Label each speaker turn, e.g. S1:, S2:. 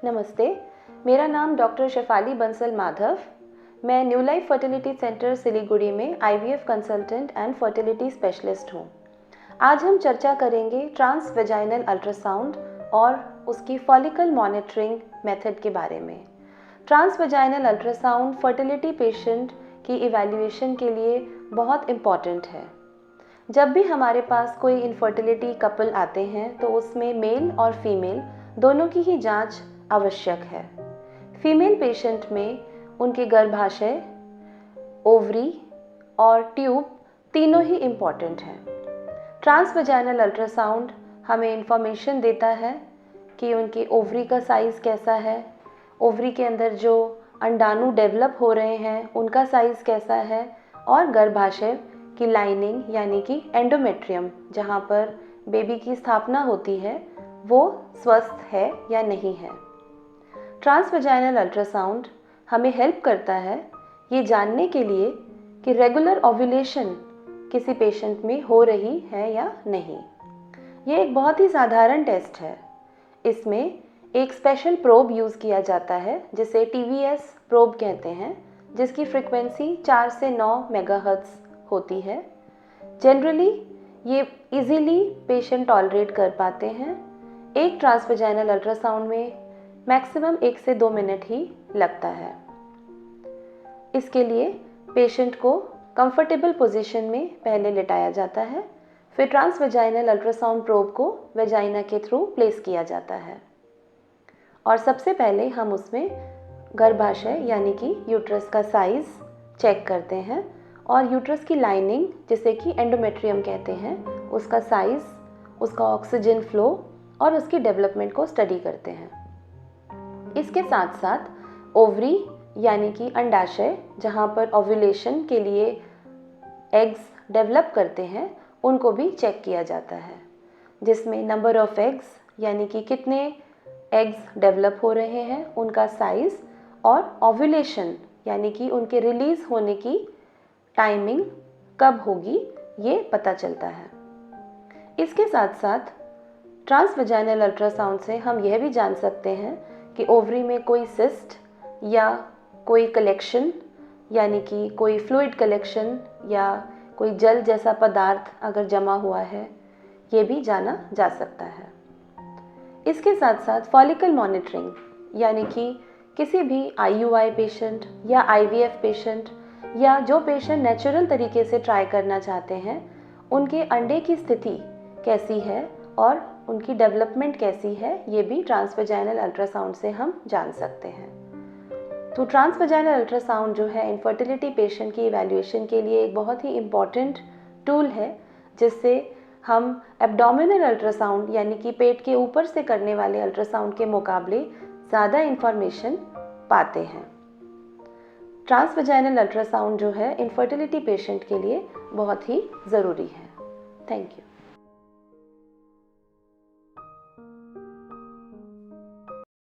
S1: नमस्ते, मेरा नाम डॉक्टर शेफाली बंसल माधव। मैं new life fertility centre Siliguri में IVF consultant and fertility specialist हूँ। आज हम चर्चा करेंगे ट्रांस वेजाइनल अल्ट्रासाउंड और उसकी फॉलिकल मॉनिटरिंग मेथड के बारे में। Transvaginal ultrasound fertility patient की इवैल्यूएशन के लिए बहुत इम्पॉर्टेंट है। जब भी हमारे पास कोई इनफर्टिलिटी कपल आते हैं तो उसमें मेल और फीमेल दोनों की ही जांच आवश्यक है। फीमेल पेशेंट में उनके गर्भाशय, ओवरी और ट्यूब तीनों ही इम्पॉर्टेंट हैं। ट्रांस वेजाइनल अल्ट्रासाउंड हमें इंफॉर्मेशन देता है कि उनके ओवरी का साइज़ कैसा है, ओवरी के अंदर जो अंडाणु डेवलप हो रहे हैं उनका साइज़ कैसा है, और गर्भाशय की लाइनिंग यानी कि एंडोमेट्रियम जहाँ पर बेबी की स्थापना होती है वो स्वस्थ है या नहीं है। ट्रांस वेजाइनल अल्ट्रासाउंड हमें हेल्प करता है ये जानने के लिए कि रेगुलर ओव्यूलेशन किसी पेशेंट में हो रही है या नहीं। ये एक बहुत ही साधारण टेस्ट है। इसमें एक स्पेशल प्रोब यूज़ किया जाता है जिसे टीवीएस प्रोब कहते हैं, जिसकी फ्रीक्वेंसी 4 से 9 मेगाहर्ट्ज़ होती है। जनरली ये इजीली पेशेंट टॉलरेट कर पाते हैं। एक ट्रांस वेजाइनल अल्ट्रासाउंड में मैक्सिमम 1 से 2 मिनट ही लगता है। इसके लिए पेशेंट को कंफर्टेबल पोजीशन में पहले लेटाया जाता है, फिर ट्रांस वेजाइनल अल्ट्रासाउंड प्रोब को वेजाइना के थ्रू प्लेस किया जाता है और सबसे पहले हम उसमें गर्भाशय यानी कि यूट्रस का साइज़ चेक करते हैं और यूट्रस की लाइनिंग जिसे कि एंडोमेट्रियम कहते हैं उसका साइज़, उसका ऑक्सीजन फ्लो और उसकी डेवलपमेंट को स्टडी करते हैं। इसके साथ साथ ओवरी यानी कि अंडाशय जहाँ पर ओव्यूलेशन के लिए एग्स डेवलप करते हैं उनको भी चेक किया जाता है, जिसमें नंबर ऑफ एग्स यानी कि कितने एग्स डेवलप हो रहे हैं, उनका साइज़ और ओव्यूलेशन यानी कि उनके रिलीज़ होने की टाइमिंग कब होगी ये पता चलता है। इसके साथ साथ ट्रांस वेजाइनल अल्ट्रासाउंड से हम यह भी जान सकते हैं कि ओवरी में कोई सिस्ट या कोई कलेक्शन यानी कि कोई फ्लूइड कलेक्शन या कोई जल जैसा पदार्थ अगर जमा हुआ है ये भी जाना जा सकता है। इसके साथ साथ फॉलिकल मॉनिटरिंग यानी कि किसी भी आईयूआई पेशेंट या आईवीएफ पेशेंट या जो पेशेंट नेचुरल तरीके से ट्राई करना चाहते हैं उनके अंडे की स्थिति कैसी है और उनकी डेवलपमेंट कैसी है ये भी ट्रांस वेजाइनल अल्ट्रासाउंड से हम जान सकते हैं। तो ट्रांस वेजाइनल अल्ट्रासाउंड जो है इनफर्टिलिटी पेशेंट की इवैल्यूएशन के लिए एक बहुत ही इम्पॉर्टेंट टूल है, जिससे हम एब्डोमिनल अल्ट्रासाउंड यानी कि पेट के ऊपर से करने वाले अल्ट्रासाउंड के मुकाबले ज़्यादा इंफॉर्मेशन पाते हैं। ट्रांस वेजाइनल अल्ट्रासाउंड जो है इनफर्टिलिटी पेशेंट के लिए बहुत ही ज़रूरी है। Thank you.